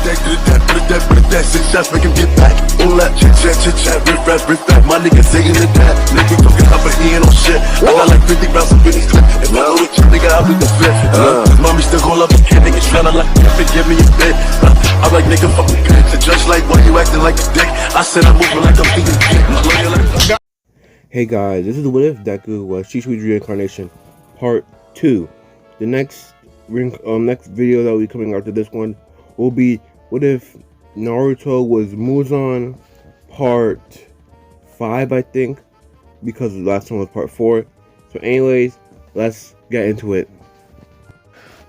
that, do that, put that, 6 shots, make him get back. All that chit chat, rip rap, my nigga saying it that. Nigga talking up, but he ain't on shit. I got like 50 rounds of Benny's clip. If I go with you, nigga, I'll be the flip. Mommy still call up a kid, nigga, tryna like, give me a bit. I'm like, nigga, fuck me, the judge like, why you acting like a dick? I said I'm moving like I'm eating dick. Hey guys, this is What If Deku was Shisui's Reincarnation Part 2. The next video that will be coming after this one will be What If Naruto was Muzan Part 5, I think, because the last one was Part 4. So anyways, let's get into it.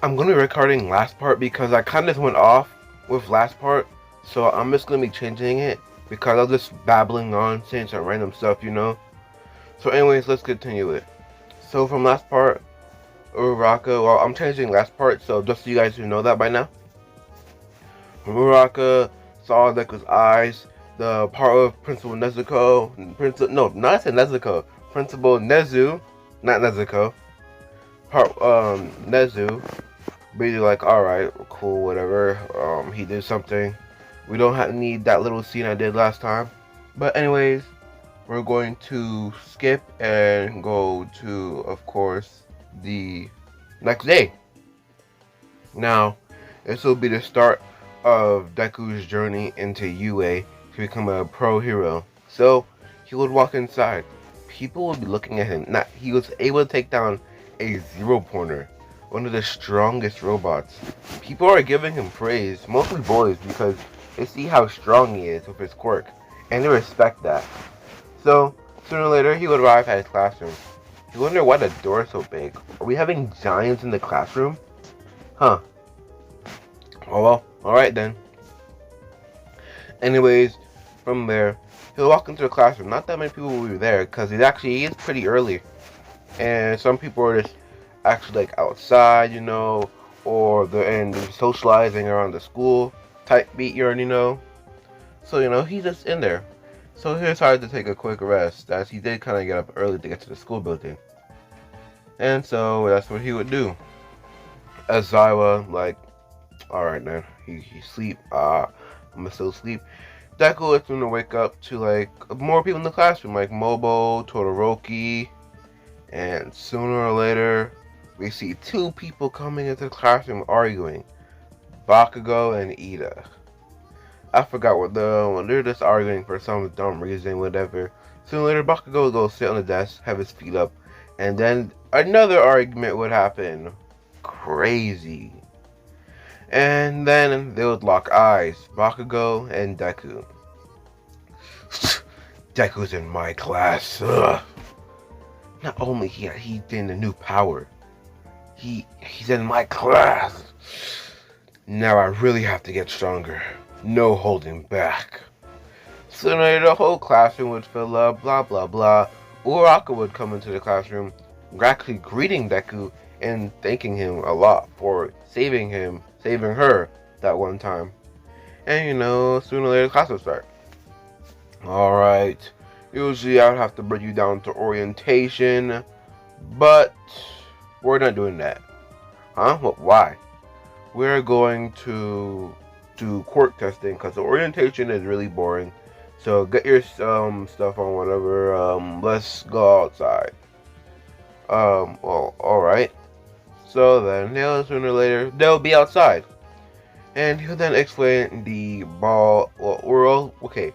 I'm going to be recording last part because I kind of went off with last part, so I'm just going to be changing it because I was just babbling on, saying some random stuff, you know. So anyways, let's continue it. So from last part, Uraraka, well, I'm changing last part, so just so you guys who know that by now. Uraraka saw Deku's eyes, the part of Principal Nezuko, Principal Nezu, not Nezuko, part, Nezu, basically like, alright, cool, whatever, he did something. We don't need that little scene I did last time. But anyways, we're going to skip and go to, of course, the next day. Now, this will be the start of Deku's journey into UA to become a pro hero. So, he would walk inside. People would be looking at him. He was able to take down a zero-pointer, one of the strongest robots. People are giving him praise, mostly boys, because they see how strong he is with his quirk, and they respect that. So, sooner or later, he would arrive at his classroom. You wonder why the door is so big. Are we having giants in the classroom? Huh. Oh well, alright then. Anyways, from there, he'll walk into the classroom. Not that many people will be there, because he is pretty early. And some people are just actually like outside, you know, or they're socializing around the school type beat, you already know. So, you know, he's just in there. So he decided to take a quick rest, as he did kind of get up early to get to the school building. And so that's what he would do. As Zaiwa, like, alright man, he sleep, I'm gonna still sleep. Deku is going to wake up to like more people in the classroom, like Mobo, Todoroki, and sooner or later, we see 2 people coming into the classroom arguing, Bakugou and Ida. I forgot what they're just arguing for some dumb reason, whatever. Soon later, Bakugou would go sit on the desk, have his feet up, and then another argument would happen. Crazy. And then they would lock eyes, Bakugou and Deku. Deku's in my class. Ugh. Not only he gained a new power, he's in my class. Now I really have to get stronger. No holding back. So the whole classroom would fill up, blah blah blah. Uraraka would come into the classroom, actually greeting Deku and thanking him a lot for saving her that one time. And you know, sooner or later class would start. Alright. Usually I would have to bring you down to orientation, but we're not doing that. Huh? Why? We're going to do quirk testing because the orientation is really boring. So get your stuff on, whatever. Let's go outside. Well, alright. So then, sooner or later, they'll be outside. And he'll then explain the ball. Well, we're all okay.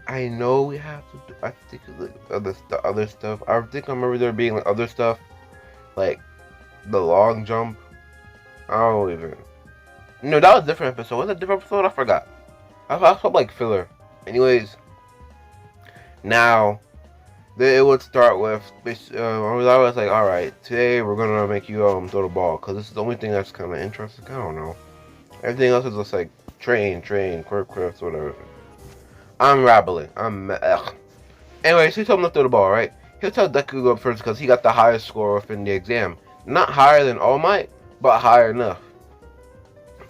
I know we have to do, I think the other stuff. I think I remember there being like other stuff, like the long jump. I don't even. No, that was a different episode. Was that a different episode? I forgot. I felt like filler. Anyways, now it would start with. I was like, all right, today we're gonna make you throw the ball because this is the only thing that's kind of interesting. I don't know. Everything else is just like train, quirk, whatever. I'm rambling. Anyways, he told him to throw the ball, right? He'll tell Deku to go up first because he got the highest score within the exam. Not higher than All Might, but higher enough.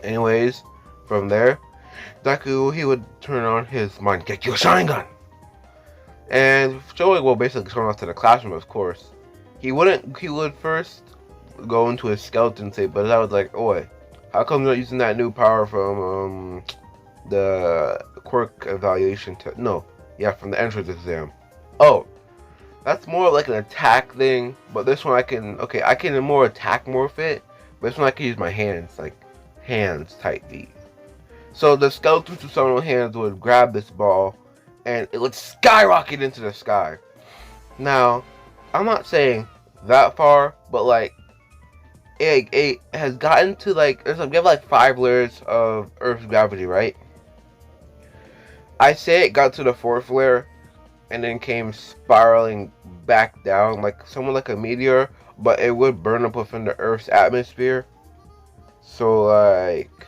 Anyways, from there, Deku, he would turn on his Mangekyou Sharingan. And showing, well, basically showing off to the classroom, of course. He would first go into his skeleton state, but I was like, oh wait, how come you're not using that new power from, the quirk evaluation test. No, yeah, from the entrance exam. Oh, that's more like an attack thing. But this one I can more attack morph it. But this one I can use my hands, like hands type beat. So the skeleton Susanoo hands would grab this ball, and it would skyrocket into the sky. Now, I'm not saying that far, but like it has gotten to like we have like 5 layers of Earth's gravity, right? I say it got to the 4th layer and then came spiraling back down like somewhat like a meteor, but it would burn up within the Earth's atmosphere. So like,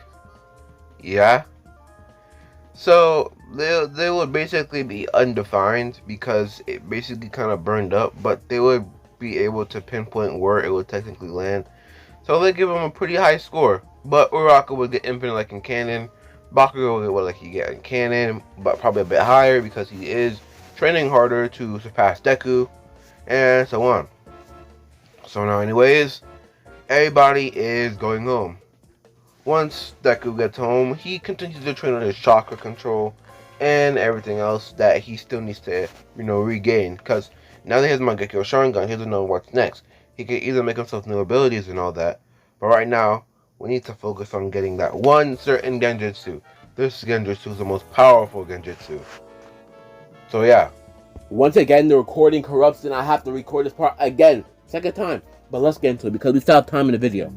yeah. So they would basically be undefined because it basically kind of burned up, but they would be able to pinpoint where it would technically land. So they give him a pretty high score. But Uraraka would get infinite like in canon. Bakugou would get what like he get in canon, but probably a bit higher because he is training harder to surpass Deku, and so on. So now anyways, everybody is going home. Once Deku gets home, he continues to train on his chakra control and everything else that he still needs to, regain. Because now that he has Mangekyou Sharingan, he doesn't know what's next. He can either make himself new abilities and all that, but right now, we need to focus on getting that one certain Genjutsu. This Genjutsu is the most powerful Genjutsu. So yeah. Once again, the recording corrupts and I have to record this part again. Second time. But let's get into it because we still have time in the video.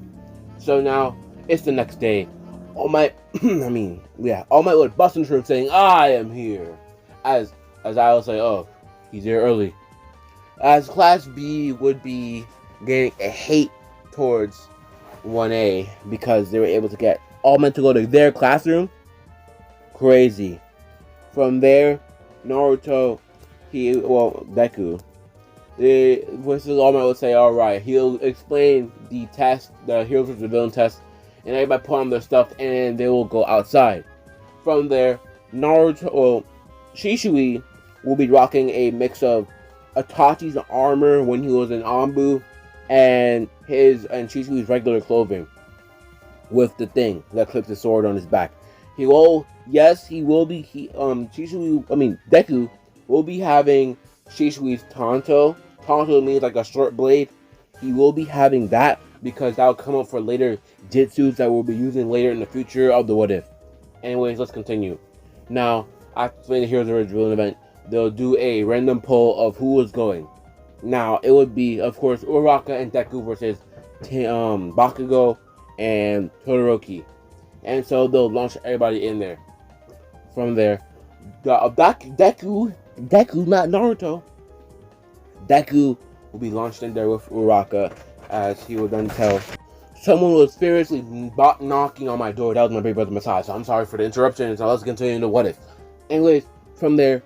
So now, it's the next day. All Might would bust into him saying, I am here. As I will say, oh, he's here early. As Class B would be getting a hate towards 1A because they were able to get All Might to go to their classroom. Crazy. From there, Naruto, Deku, versus All Might would say, alright, he'll explain the test, the Heroes vs. the Villain test, and everybody put on their stuff, and they will go outside. From there, Shisui will be rocking a mix of Itachi's armor when he was in Anbu, and Shisui's regular clothing with the thing that clips the sword on his back. Deku will be having Shisui's Tanto. Tanto means like a short blade. He will be having that because that will come up for later jutsus that we'll be using later in the future of the What If. Anyways, let's continue. Now, after playing the Heroes vs. Villain event, they'll do a random poll of who is going. Now, it would be, of course, Uraraka and Deku versus Bakugou and Todoroki. And so they'll launch everybody in there. From there, Deku, not Naruto. Deku will be launched in there with Uraraka, as he will then tell, someone was furiously knocking on my door. That was my big brother Masai, so I'm sorry for the interruption. So let's continue to What If. Anyways, from there,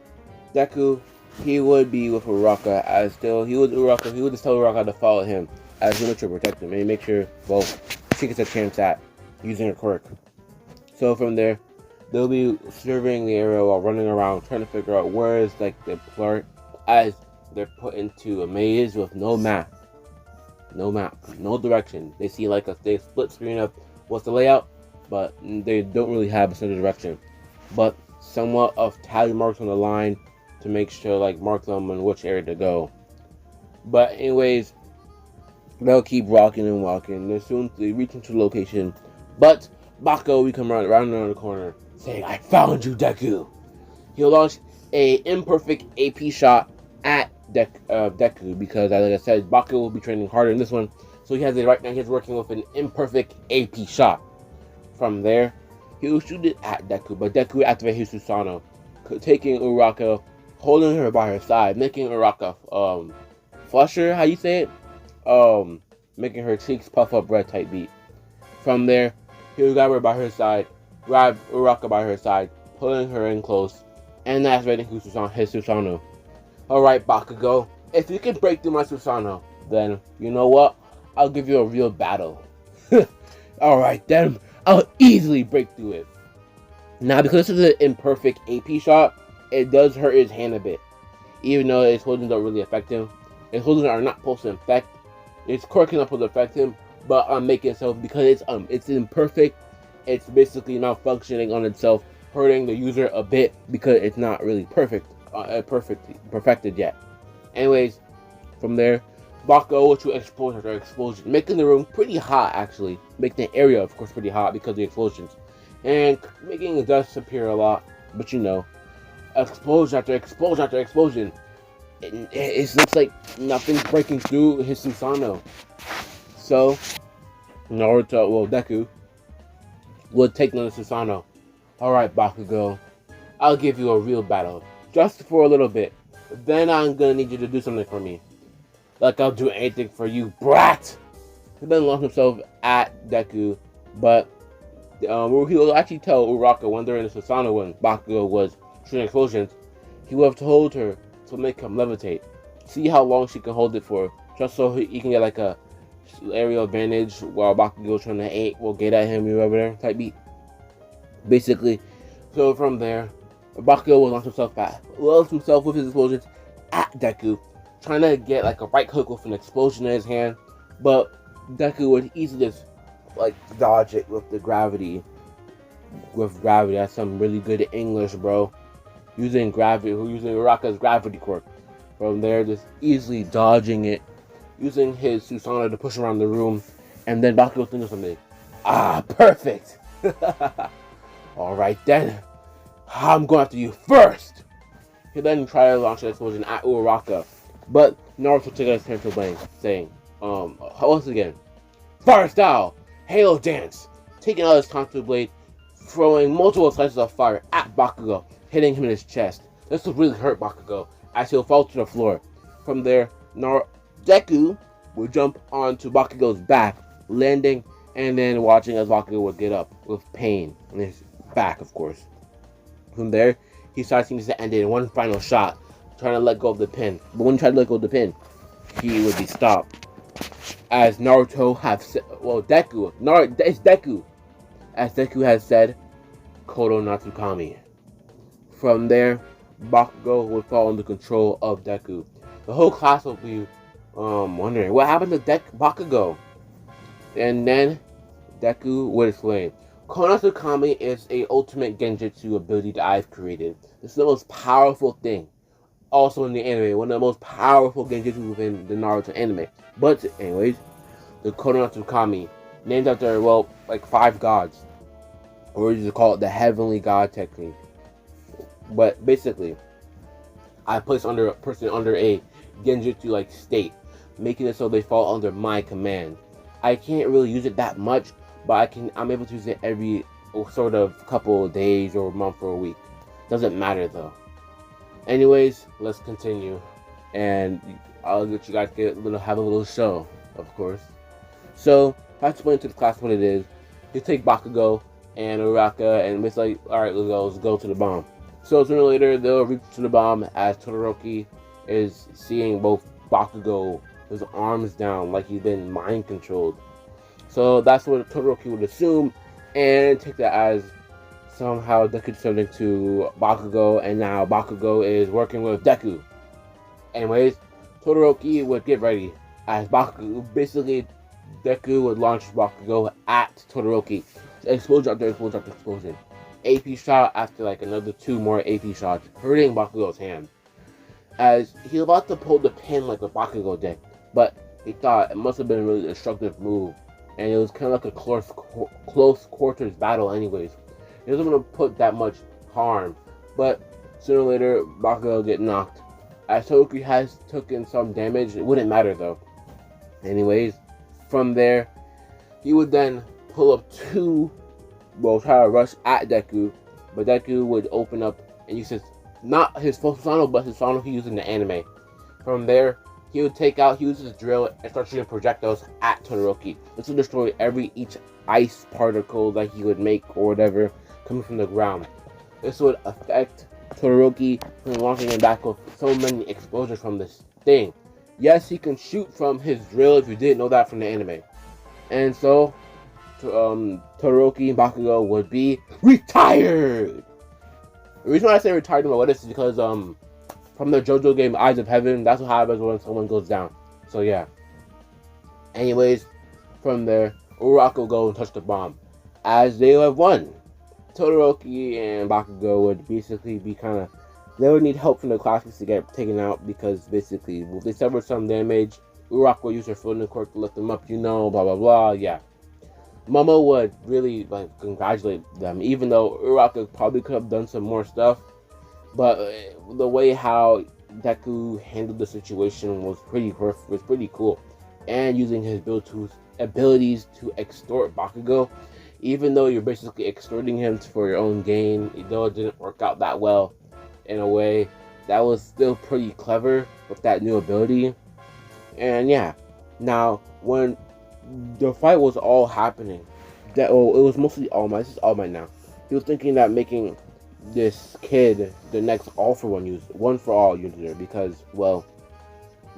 Deku, he would be with Uraraka, he would just tell Uraraka to follow him, as he would to protect him, and make sure, she gets a chance at using her quirk. So from there, they'll be surveying the area while running around, trying to figure out where is like the part, as they're put into a maze with no map, no direction. They see like a split screen of what's the layout, but they don't really have a center direction, but somewhat of tally marks on the line to make sure, mark them on which area to go. But anyways, they'll keep walking and walking. They're soon they reach into the location, but Bakugou will come around the corner, saying, "I found you, Deku." He'll launch a imperfect AP shot at Deku because, like I said, Bakugou will be training harder in this one. So right now he's working with an imperfect AP shot. From there, he'll shoot it at Deku, but Deku activates his Susanoo, taking Uraraka, holding her by her side, making Uraraka flush her, how you say it? Making her cheeks puff up red type beat. From there, he'll grab Uraraka by her side, pulling her in close, and activating his Susanoo. Alright, Bakugou, if you can break through my Susanoo, then you know what? I'll give you a real battle. Alright, then I'll easily break through it. Now, because this is an imperfect AP shot, it does hurt his hand a bit. Even though his holdings don't really affect him. His holdings are not supposed to affect. It's quirking up to affect him, but making itself, because it's imperfect, it's basically malfunctioning on itself hurting the user a bit because it's not really perfected yet. Anyways, from there, Bakugou will shoot explosion after explosion, making the room pretty hot actually, making the area of course pretty hot because of the explosions, and making the dust appear a lot. But you know, explosion after explosion after explosion, it looks like nothing's breaking through his Susanoo. So Deku would take another Susanoo. Alright, Bakugou, I'll give you a real battle, just for a little bit. Then I'm gonna need you to do something for me. Like I'll do anything for you, brat! He then launched himself at Deku, but he will actually tell Uraraka when they're in the Susanoo when Bakugou was shooting explosions, he would have told her to make him levitate. See how long she can hold it for, just so he can get like a aerial advantage while Bakugou trying to get at him or whatever type beat. Basically, so from there, Bakugou will launch himself with his explosions at Deku, trying to get like a right hook with an explosion in his hand, but Deku would easily just like dodge it with the gravity. That's some really good English, bro. Using Uraraka's gravity quirk. From there, just easily dodging it, using his Susanoo to push around the room, and then Bakugou thinks of something. Ah, perfect! Alright then, I'm going after you first! He then tried to launch an explosion at Uraraka, but Naruto took his turn to blame, saying, once again, Fire Style! Halo Dance! Taking out his Tanto Blade, throwing multiple slices of fire at Bakugou, hitting him in his chest. This will really hurt Bakugou, as he'll fall to the floor. From there, Deku will jump onto Bakugou's back, landing, and then watching as Bakugou would get up with pain in his back, of course. From there, he starts to end it in one final shot, trying to let go of the pin. But when he tried to let go of the pin, he would be stopped. As Naruto have said, it's Deku. As Deku has said, Kodo Natsukami. From there, Bakugou would fall under control of Deku. The whole class will be wondering what happened to Bakugou. And then Deku would explain. Konosuke is a ultimate genjutsu ability that I've created. This is the most powerful thing. Also in the anime, one of the most powerful genjutsu within the Naruto anime. But anyways, the Konosuke, named after, well, like 5 gods. Or you just call it the heavenly god technique. But basically, I place a person under a genjutsu-like state, making it so they fall under my command. I can't really use it that much, but I'm able to use it every sort of couple of days or a month or a week. Doesn't matter though. Anyways, let's continue, and I'll let you guys have a little show, of course. So, I explain to the class what it is. You take Bakugou and Uraraka, and it's like, alright, let's go to the bomb. So sooner or later, they'll reach to the bomb as Todoroki is seeing both Bakugou, his arms down, like he's been mind controlled. So that's what Todoroki would assume, and take that as somehow Deku turning to Bakugou, and now Bakugou is working with Deku. Anyways, Todoroki would get ready as Deku would launch Bakugou at Todoroki. Explosion after explosion after explosion. AP shot after like another 2 more AP shots, hurting Bakugou's hand. As he's about to pull the pin like a Bakugou did, but he thought it must have been a really destructive move, and it was kind of like a close quarters battle anyways. He wasn't going to put that much harm, but sooner or later, Bakugou get knocked. As Todoroki has taken some damage, it wouldn't matter though. Anyways, from there, he would then pull up try to rush at Deku, but Deku would open up and use not his full Susanoo, but his Susanoo he used in the anime. From there, he would use his drill and start shooting projectiles at Todoroki. This would destroy each ice particle that he would make or whatever coming from the ground. This would affect Todoroki from launching him back with so many explosions from this thing. Yes, he can shoot from his drill if you didn't know that from the anime. And so, Todoroki and Bakugou would be retired! The reason why I say retired in my what is because from the JoJo game Eyes of Heaven, that's what happens when someone goes down. So yeah. Anyways, from there, Uraraka will go and touch the bomb. As they have won, Todoroki and Bakugou would basically be kind of, they would need help from the classmates to get taken out because basically if they suffer some damage, Uraraka would use her floating quirk to lift them up, blah blah blah, yeah. Momo would really like congratulate them, even though Uraraka probably could have done some more stuff, but the way how Deku handled the situation was pretty cool, and using his abilities to extort Bakugou, even though you're basically extorting him for your own gain, though it didn't work out that well in a way, that was still pretty clever with that new ability. And yeah, now when the fight was all happening, it was mostly All Might. This is All Might now. He was thinking that making this kid the next one for all user, because, well,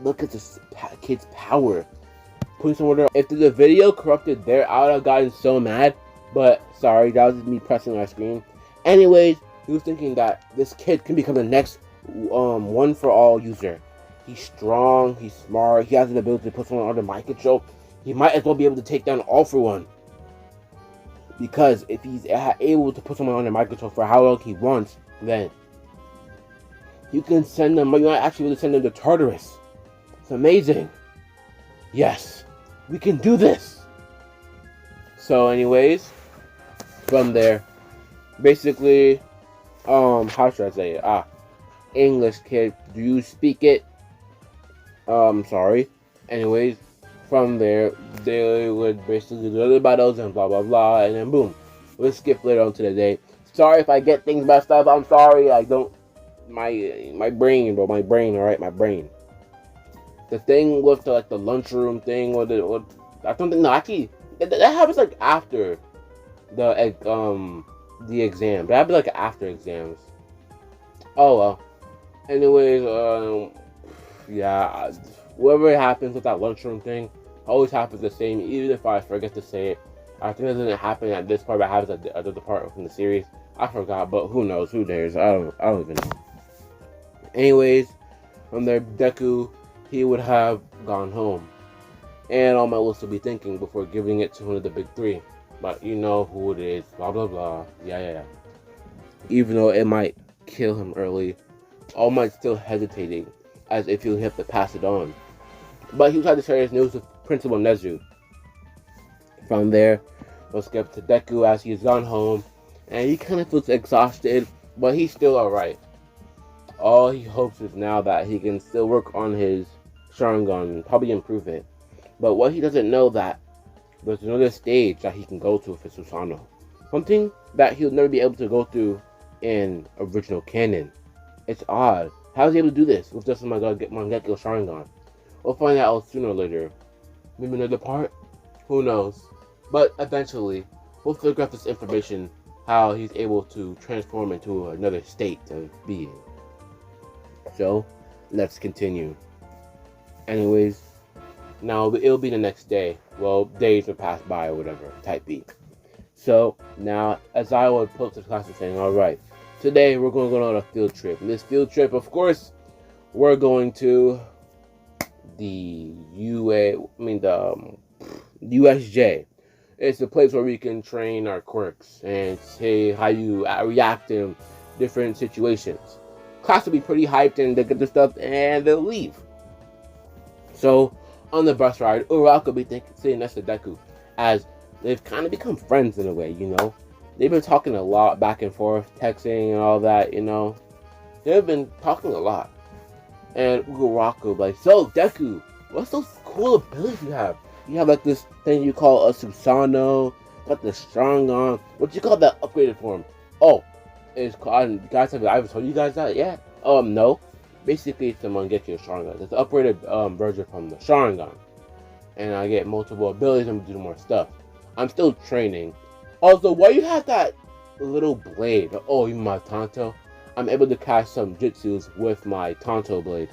look at this kid's power. Putting someone there. If the video corrupted there, I would have gotten so mad. But sorry, that was me pressing my screen. Anyways, he was thinking that this kid can become the next one for all user. He's strong, he's smart, he has the ability to put someone under mind control. He might as well be able to take down All for One. Because if he's able to put someone under mind control for how long he wants, then you can send them, you might actually be able to send them to Tartarus. It's amazing. Yes, we can do this. So anyways, from there, basically, how should I say it? English kid, do you speak it? Sorry. Anyways, from there, they would basically do other battles and blah blah blah, and then boom. Let's skip later on to the day. Sorry if I get things messed up. I'm sorry. I don't. My brain, bro. My brain. All right, my brain. The thing with the lunchroom thing, I don't think. No, actually, that happens like after the exam. That happens like after exams. Oh well. Anyways, yeah, whatever happens with that lunchroom thing always happens the same, even if I forget to say it. I think it doesn't happen at this part, but it happens at the other part from the series. I forgot, but who knows? Who dares? I don't even know. Anyways, from there, Deku, he would have gone home, and All Might will still be thinking before giving it to one of the big three. But you know who it is. Blah blah blah. Yeah. Even though it might kill him early, All Might still hesitating, as if he'll have to pass it on. But he was trying to share his news with Principal Nezu. From there, we'll skip to Deku as he's gone home, and he kind of feels exhausted, but he's still alright. All he hopes is now that he can still work on his Sharingan and probably improve it. But what he doesn't know that there's another stage that he can go to for Susanoo. Something that he'll never be able to go through in original canon. It's odd. How is he able to do this with just Mangekyou Sharingan? We'll find out sooner or later. Maybe another part? Who knows? But eventually, we'll figure out this information, how he's able to transform into another state of being. So, let's continue. Anyways, now it'll be the next day. Well, days will pass by or whatever, type B. So, now, as I would post to the class and saying, alright, today we're going to go on a field trip. And this field trip, of course, we're going to the USJ. It's a place where we can train our quirks and see how you react in different situations. Class will be pretty hyped and they'll get their stuff and they'll leave. So, on the bus ride, Uraraka will be sitting next to Deku, as they've kind of become friends in a way, you know. They've been talking a lot back and forth, texting and all that, you know. They've been talking a lot. And Uraraka will be like, so Deku, what's those cool abilities you have? You have like this thing you call a Susanoo, got the Sharingan. What do you call that upgraded form? Oh, it's called, guys, have I ever told you guys that yet? No. Basically, it's the Mangekyou Sharingan. It's an upgraded version from the Sharingan. And I get multiple abilities and do more stuff. I'm still training. Also, why you have that little blade? Oh, you my Tanto? I'm able to cast some jutsus with my Tanto blade.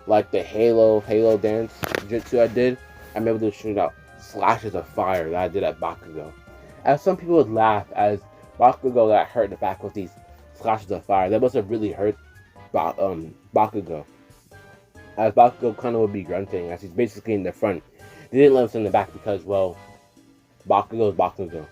Like the Halo dance jutsu I did. I'm able to shoot out flashes of fire that I did at Bakugou. As some people would laugh as Bakugou got hurt in the back with these flashes of fire. That must have really hurt Bakugou. As Bakugou kind of would be grunting as he's basically in the front. They didn't let him sit in the back because, well, Bakugou is Bakugou.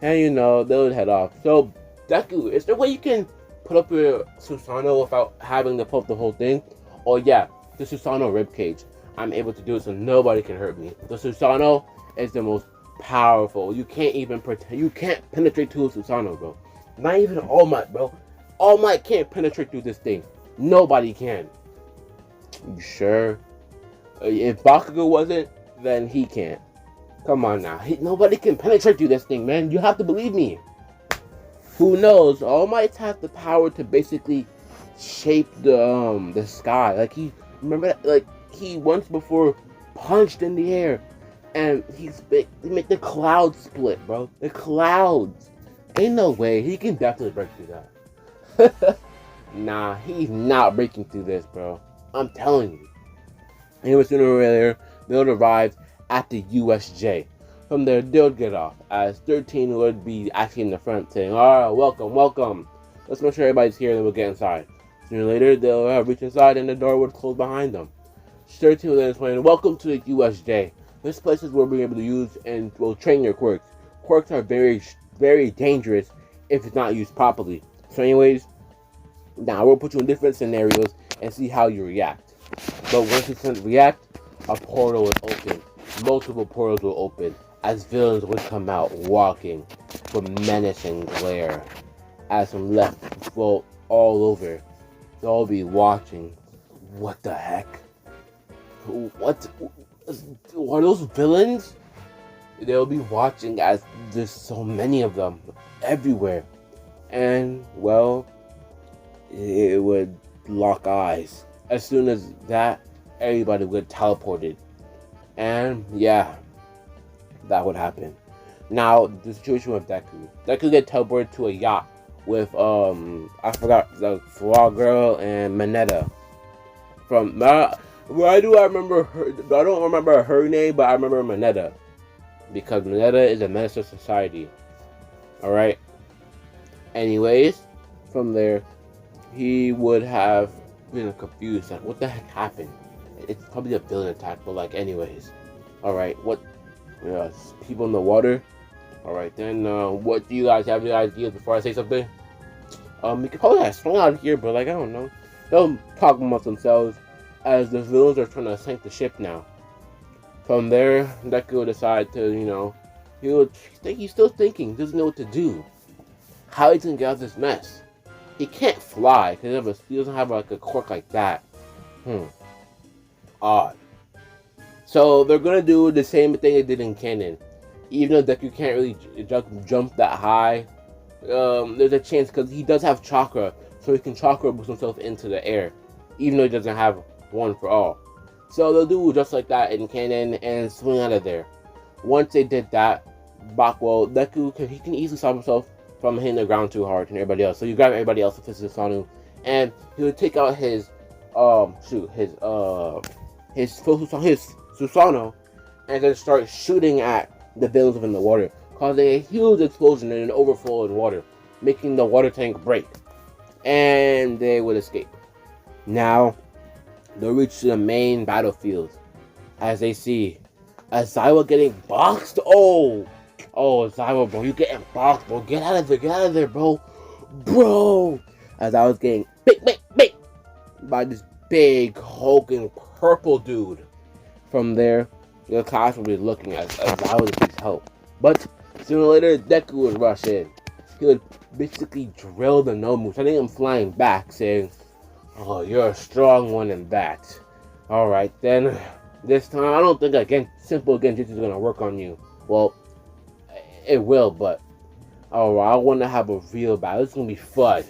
And you know, they would head off. So, Deku, is there a way you can put up your Susanoo without having to pull up the whole thing? Oh yeah, the Susanoo ribcage. I'm able to do it so nobody can hurt me. The Susanoo is the most powerful. You can't even you can't penetrate to a Susanoo, bro. Not even All Might, bro. All Might can't penetrate through this thing. Nobody can. You sure? If Bakugou wasn't, then he can't. Come on now. Nobody can penetrate through this thing, man. You have to believe me. Who knows? All Might has the power to basically shape the sky. Like he once before punched in the air, and he made the clouds split, bro. The clouds. Ain't no way. He can definitely break through that. Nah, he's not breaking through this, bro. I'm telling you. Anyway, sooner or later, they'll arrive at the USJ. From there, they'll get off, as 13 would be actually in the front saying, alright, welcome, welcome. Let's make sure everybody's here and then we'll get inside. Sooner or later, they'll reach inside and the door would close behind them. 13 will then explain, welcome to the USJ. This place is where we're able to use and will train your quirks. Quirks are very, very dangerous if it's not used properly. So anyways, now we'll put you in different scenarios and see how you react. But once you react, a portal will open. Multiple portals will open as villains would come out walking with menace and glare. As some left float all over, they'll be watching. What the heck? What are those villains? They'll be watching as there's so many of them everywhere. And well, it would lock eyes. As soon as that, everybody would get teleported. And yeah, that would happen. Now, the situation with Deku. Deku get teleported to a yacht with, I forgot, the Frog Girl and Mineta. Why do I remember her? I don't remember her name, but I remember Mineta. Because Mineta is a menace to society. Alright? Anyways, from there, he would have been confused. Like, what the heck happened? It's probably a villain attack, but like, anyways. Alright, what? People in the water? Alright, then, what do you guys have any ideas before I say something? We could probably have swung out here, but like, I don't know. They'll talk amongst themselves as the villains are trying to sink the ship now. From there, Deku will decide to, you know, he's still thinking, doesn't know what to do. How he's gonna get out of this mess? He can't fly because he doesn't have like a quirk like that. Odd. So they're gonna do the same thing they did in canon. Even though Deku can't really jump that high, there's a chance because he does have chakra, so he can chakra boost himself into the air, even though he doesn't have one for all. So they'll do just like that in canon and swing out of there. Once they did that, Deku can easily stop himself from hitting the ground too hard and everybody else. So you grab everybody else with his Susanoo, and he would take out his Susanoo, and then start shooting at the villains within the water, causing a huge explosion and an overflow in water, making the water tank break, and they would escape. Now, they'll reach the main battlefield as they see Zaiwa getting boxed. Oh, Zaiwa, bro, you getting boxed, bro. Get out of there, bro. As I was getting big by this big hulking purple dude. From there, the class will be looking at Zaiwa to please help. But sooner or later, Deku would rush in. He would basically drill the Nomu, sending him flying back, saying, "Oh, you're a strong one in that. Alright, then, this time, I don't think simple Genjutsu is going to work on you. Well, it will, but, alright, I want to have a real battle. This is going to be fun.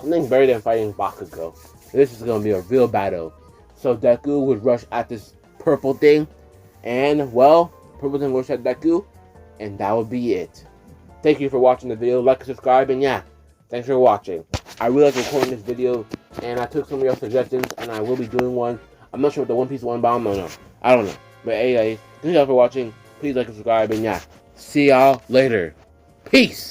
Something better than fighting Bakugou. This is going to be a real battle." So Deku would rush at this purple thing, and, well, purple thing would rush at Deku, and that would be it. Thank you for watching the video. Like and subscribe, and yeah, thanks for watching. I really like recording this video, and I took some of your suggestions, and I will be doing one. I'm not sure what the One Piece one bomb, no, I don't know. But anyway, thank you all for watching. Please like and subscribe, and yeah, see y'all later. Peace!